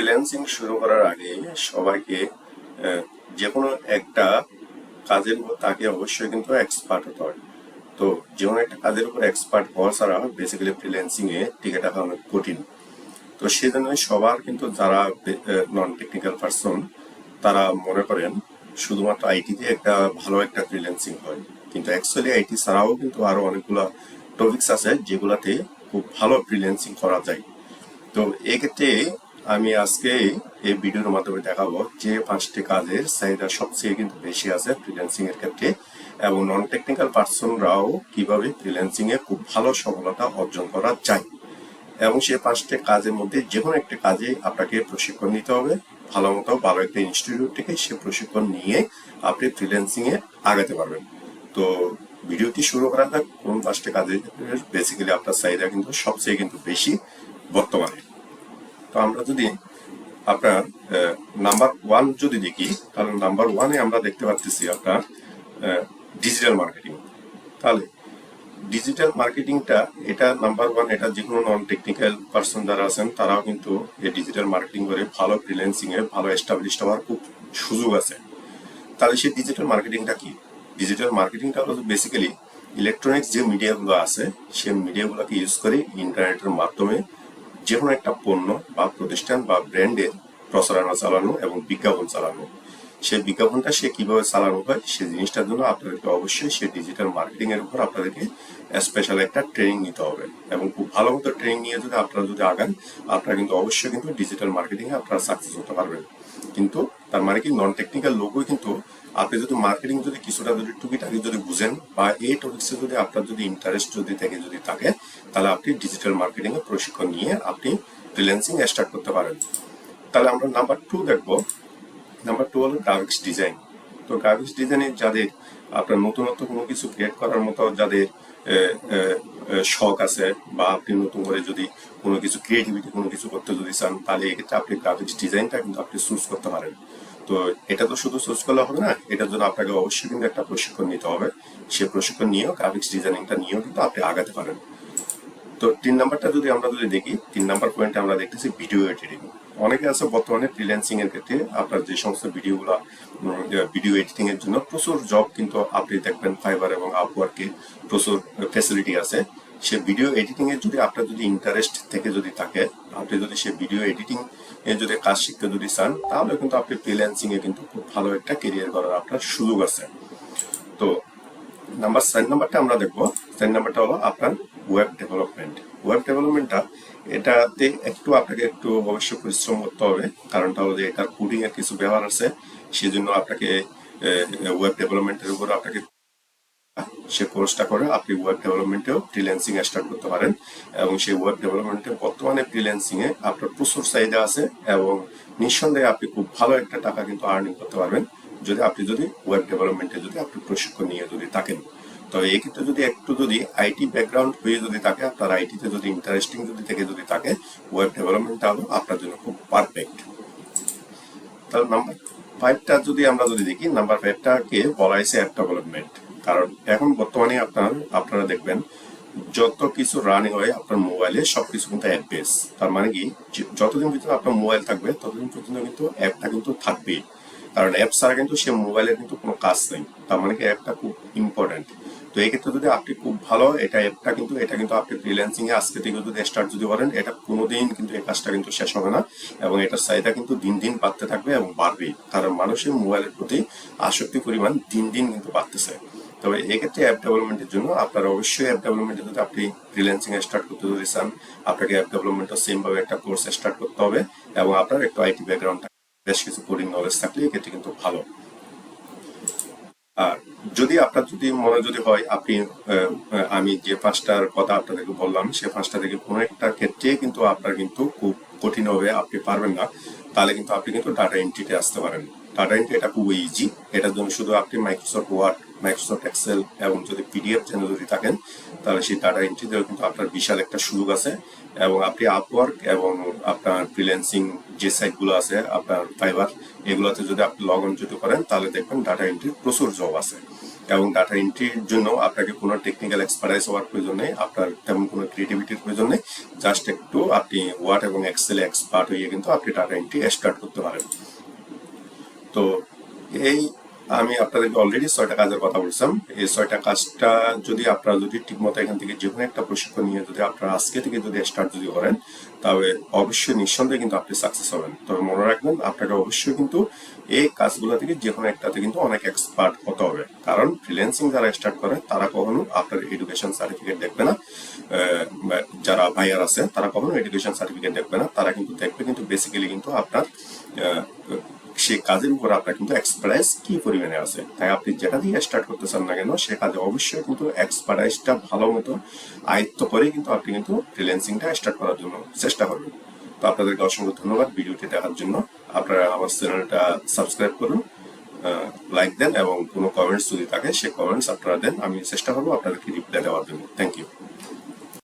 Freelancing শুরু করার আগে সবাইকে যে কোনো একটা কাজের উপর তাকে অবশ্যই কিন্তু এক্সপার্ট হতে হয়। তো যে কোনো একটা কাজের উপর এক্সপার্ট হওয়া ছাড়া বেসিক্যালি ফ্রিল্যান্সিং এ টিকে থাকা অনেক কঠিন। তো সেজন্য সবার কিন্তু যারা নন টেকনিক্যাল পার্সন তারা মনে করেন শুধুমাত্র আইটিতে একটা ভালো একটা ফ্রিল্যান্সিং হয়, কিন্তু অ্যাকচুয়ালি আইটি ছাড়াও কিন্তু আরো অনেকগুলো টপিকস আছে যেগুলাতে খুব ভালো ফ্রিল্যান্সিং করা যায়। তো এক্ষেত্রে আমি আজকে এই ভিডিওর মাধ্যমে দেখাবো যে 5টি কাজের চাহিদা সবচেয়ে কিন্তু বেশি আছে ফ্রিল্যান্সিং এর ক্ষেত্রে, এবং নন টেকনিক্যাল পার্সনরাও কিভাবে ফ্রিল্যান্সিং এ খুব ভালো সফলতা অর্জন করা যায়। এবং সেই 5টি কাজের মধ্যে যে কোনো একটা কাজে আপনাকে প্রশিক্ষণ নিতে হবে, ভালো মতো ভালো একটা ইনস্টিটিউট থেকে সে প্রশিক্ষণ নিয়ে আপনি ফ্রিল্যান্সিং এ আগাতে পারবেন। তো ভিডিওটি শুরু করা যাক কোন 5টি কাজে বেসিক্যালি আপনার চাহিদা কিন্তু সবচেয়ে কিন্তু বেশি বর্তমানে। তো আমরা যদি আপনার নাম্বার 1 যদি দেখি, তাহলে নাম্বার 1-এ আমরা দেখতে পাচ্ছি আপনার ডিজিটাল মার্কেটিং। তাহলে ডিজিটাল মার্কেটিংটা এটা নাম্বার 1, এটা যে কোনো নন টেকনিক্যাল পার্সন যারা আছেন তারাও কিন্তু এই ডিজিটাল মার্কেটিং করে ভালো ফ্রিল্যান্সিং এ ভালো এস্টাবলিশড হওয়ার খুব সুযোগ আছে। তাহলে সেই ডিজিটাল মার্কেটিংটা কি? ডিজিটাল মার্কেটিংটা হলো বেসিক্যালি ইলেকট্রনিক্স যে মিডিয়াগুলো আছে সেই মিডিয়াগুলোকে ইউজ করে ইন্টারনেটের মাধ্যমে যে কোনো একটা পণ্য বা প্রতিষ্ঠান বা ব্র্যান্ডের প্রচারণা চালানো এবং বিজ্ঞাপন চালানো। সেই বিজ্ঞাপনটা সে কিভাবে চালানো হয় সেই জিনিসটার জন্য আপনাদেরকে অবশ্যই সেই ডিজিটাল মার্কেটিং এর উপর আপনাদেরকে স্পেশাল একটা ট্রেনিং নিতে হবে, এবং খুব ভালো মতো ট্রেনিং নিয়ে যদি আপনারা যদি আগান আপনারা কিন্তু অবশ্যই কিন্তু ডিজিটাল মার্কেটিং এ আপনারা সাকসেস হতে পারবেন। কিন্তু তার মানে কি নন টেকনিক্যাল লোকই কিন্তু আপনি যদি মার্কেটিং যদি কিছুটা যদি টুকিটাকি যদি বুঝেন বা এই টপিক্সে যদি আপনার যদি ইন্টারেস্ট যদি থাকে তাহলে আপনি ডিজিটাল মার্কেটিং এর প্রশিক্ষণ নিয়ে আপনি ফ্রিল্যান্সিং স্টার্ট করতে পারেন। তাহলে আমরা নাম্বার 2 দেখবো। নাম্বার 2 হলো গ্রাফিক্স ডিজাইন। তো গ্রাফিক্স ডিজাইনে যাদের আপনার নতুনত্ব কোনো কিছু ক্রিয়েট করার মতো যাদের শখ আছে, বা আপনি নতুন করে যদি কোনো কিছু ক্রিয়েটিভিটি কোনো কিছু করতে যদি চান, তাহলে এক্ষেত্রে আপনি গ্রাফিক্স ডিজাইনটা কিন্তু আপনি চুজ করতে পারেন। তো এটা তো শুধু চুজ করলে হবে না, এটার জন্য আপনাকে অবশ্যই কিন্তু একটা প্রশিক্ষণ নিতে হবে। সে প্রশিক্ষণ নিয়েও গ্রাফিক্স ডিজাইনিংটা নিয়েও কিন্তু আপনি আগাতে পারেন। তো 3 নাম্বারটা যদি আমরা যদি দেখি, 3 নাম্বার পয়েন্টে আমরা দেখতেছি ভিডিও এডিটিং। অনেকে আছে বর্তমানে ফ্রিল্যান্সিং এর ক্ষেত্রে আপনার যে সমস্ত ভিডিওগুলো ভিডিও এডিটিং এর জন্য প্রচুর জব কিন্তু আপনি দেখবেন ফাইবার এবং আপওয়ার্কে প্রচুর ফ্যাসিলিটি আছে। সে ভিডিও এডিটিং এর যদি আপনার যদি ইন্টারেস্ট থেকে যদি থাকে, আপনি যদি সে ভিডিও এডিটিং এর যদি কাজ শিখতে যদি চান, তাহলে কিন্তু আপনি ফ্রিল্যান্সিং এ কিন্তু খুব ভালো একটা ক্যারিয়ার করার আপনার সুযোগ আছে। তো নাম্বার 4 নাম্বারটা আমরা দেখবো। 4 নাম্বারটা হলো আপনার ওয়েব ডেভেলপমেন্ট। ওয়েব ডেভেলপমেন্টটা এটাতে একটু আপনাকে একটু অবশ্যই পরিশ্রম করতে হবে, কারণটা হলো যে এটার কোডিং এর কিছু ব্যবহার আছে। সেজন্য আপনাকে ওয়েব ডেভেলপমেন্টের উপর আপনাকে সে কোর্সটা করে আপনি ওয়েব ডেভেলপমেন্টেও ফ্রিল্যান্সিং স্টার্ট করতে পারেন। এবং সেই ওয়েব ডেভেলপমেন্টে বর্তমানে ফ্রিল্যান্সিং এ আপনার প্রচুর চাহিদা আছে, এবং নিঃসন্দেহে আপনি খুব ভালো একটা টাকা কিন্তু আর্নিং করতে পারবেন যদি ওয়েব ডেভেলপমেন্টে যদি আপনি প্রশিক্ষণ নিয়ে যদি থাকেন। তবে এই ক্ষেত্রে যদি একটু যদি আইটি ব্যাকগ্রাউন্ড হয়ে যদি থাকে, আপনার আইটিতে যদি ইন্টারেস্টিং যদি থেকে যদি থাকে, ওয়েব ডেভেলপমেন্টটা হলো আপনার জন্য খুব পারফেক্ট। তাহলে নাম্বার 5টা যদি আমরা যদি দেখি, নাম্বার 5টাকে বলা হয়েছে অ্যাপ ডেভেলপমেন্ট। কারণ এখন বর্তমানে আপনারা দেখবেন যত কিছু রানিং হয় আপনার মোবাইলে সবকিছু কিন্তু অ্যাপ বেস। তার মানে কি যতদিন পর্যন্ত আপনার মোবাইল থাকবে ততদিন পর্যন্ত কিন্তু অ্যাপটা কিন্তু থাকবেই, কারণ অ্যাপ ছাড়া কিন্তু সে মোবাইলের কিন্তু কোনো কাজ নেই। তার মানে কি অ্যাপটা খুব ইম্পর্টেন্ট। তো এই ক্ষেত্রে যদি আপনি খুব ভালো এটা কিন্তু আপনি ফ্রিল্যান্সিং এ আজকে থেকে যদি স্টার্ট যদি করেন, এটা কোনোদিন কিন্তু এই কাজটা কিন্তু শেষ হবে না, এবং এটার চাহিদা কিন্তু দিন দিন বাড়তে থাকবে এবং বাড়বেই, কারণ মানুষের মোবাইলের প্রতি আসক্তি পরিমাণ দিন দিন কিন্তু বাড়তেছে। তবে এক্ষেত্রে অ্যাপ ডেভেলপমেন্টের জন্য আপনারা অবশ্যই অ্যাপ ডেভেলপমেন্টে যদি আপনি ফ্রিল্যান্সিং স্টার্ট করতে যদি চান, আপনাকে অ্যাপ ডেভেলপমেন্টও সেম ভাবে একটা কোর্স স্টার্ট করতে হবে, এবং আপনার একটু আইটি ব্যাকগ্রাউন্ড বেশ কিছু কোডিং নলেজ থাকলে এক্ষেত্রে কিন্তু ভালো। আর যদি আপনার যদি মনে যদি হয় আপনি আমি যে 5টার কথা আপনাদেরকে বললাম সে 5টা থেকে কোনো একটা ক্ষেত্রে কিন্তু আপনার কিন্তু খুব কঠিন হবে, আপনি পারবেন না, তাহলে কিন্তু আপনি কিন্তু ডাটা এন্ট্রিতে আসতে পারেন। ডাটা এন্ট্রি এটা খুব ইজি। এটার জন্য শুধু আপনি মাইক্রোসফট ওয়ার্ড, মাইক্রোসফট এক্সেল এবং যদি পিডিএফ চ্যানেল যদি থাকেন, তাহলে সেই ডাটা এন্ট্রিতেও কিন্তু আপনার বিশাল একটা সুযোগ আছে। এবং আপনি আপওয়ার্ক এবং আপনার ফ্রিল্যান্সিং যে সাইটগুলো আছে আপনার ফাইবার, এগুলোতে যদি আপনি লগ ইন যদি করেন তাহলে দেখবেন ডাটা এন্ট্রির প্রচুর জব আছে। এবং ডাটা এন্ট্রির জন্য আপনাকে কোনো টেকনিক্যাল এক্সপার্টাইজ হওয়ার প্রয়োজন নেই, আপনার তেমন কোনো ক্রিয়েটিভিটির প্রয়োজন নেই। জাস্ট একটু আপনি ওয়ার্ড এবং এক্সেলে এক্সপার্ট হয়ে কিন্তু আপনি ডাটা এন্ট্রি স্টার্ট করতে পারেন। তো এই আমি আপনাদেরকে অলরেডি 6টা কাজের কথা বলছিলাম। এই 6টা কাজটা যদি আপনারা যদি ঠিকমতো এখান থেকে যে কোনো একটা প্রশিক্ষণ নিয়ে যদি আপনারা আজকে থেকে যদি স্টার্ট যদি করেন, তাহলে অবশ্যই নিঃসন্দেহে কিন্তু আপনি সাকসেস হবেন। তবে মনে রাখবেন, আপনাকে অবশ্যই কিন্তু এই কাজগুলো থেকে যে কোনো একটাতে কিন্তু অনেক এক্সপার্ট হতে হবে। কারণ ফ্রিল্যান্সিং যারা স্টার্ট করে তারা কখনো আপনার এডুকেশন সার্টিফিকেট দেখবে না। যারা ভাইয়ার আছে তারা কখনো এডুকেশন সার্টিফিকেট দেখবে না, তারা কিন্তু দেখবে কিন্তু বেসিক্যালি কিন্তু আপনার সেই কাজের উপর আপনার কিন্তু এক্সপার্টাইজ কি পরিমাণে আছে। তাই আপনি যেটা দিয়ে স্টার্ট করতে চান না কেন, সে কাজে অবশ্যই কিন্তু এক্সপার্টাইজটা ভালো মতো আয়ত্ত করে কিন্তু আপনি কিন্তু ফ্রিল্যান্সিংটা স্টার্ট করার জন্য চেষ্টা করবেন। তো আপনাদেরকে অসংখ্য ধন্যবাদ ভিডিওটি দেখার জন্য। আপনারা আমার চ্যানেলটা সাবস্ক্রাইব করুন, লাইক দেন এবং কোনো কমেন্টস যদি থাকে সে কমেন্টস আপনারা দেন, আমি চেষ্টা করবো আপনাদেরকে রিপ্লাই দেওয়ার জন্য। Thank you.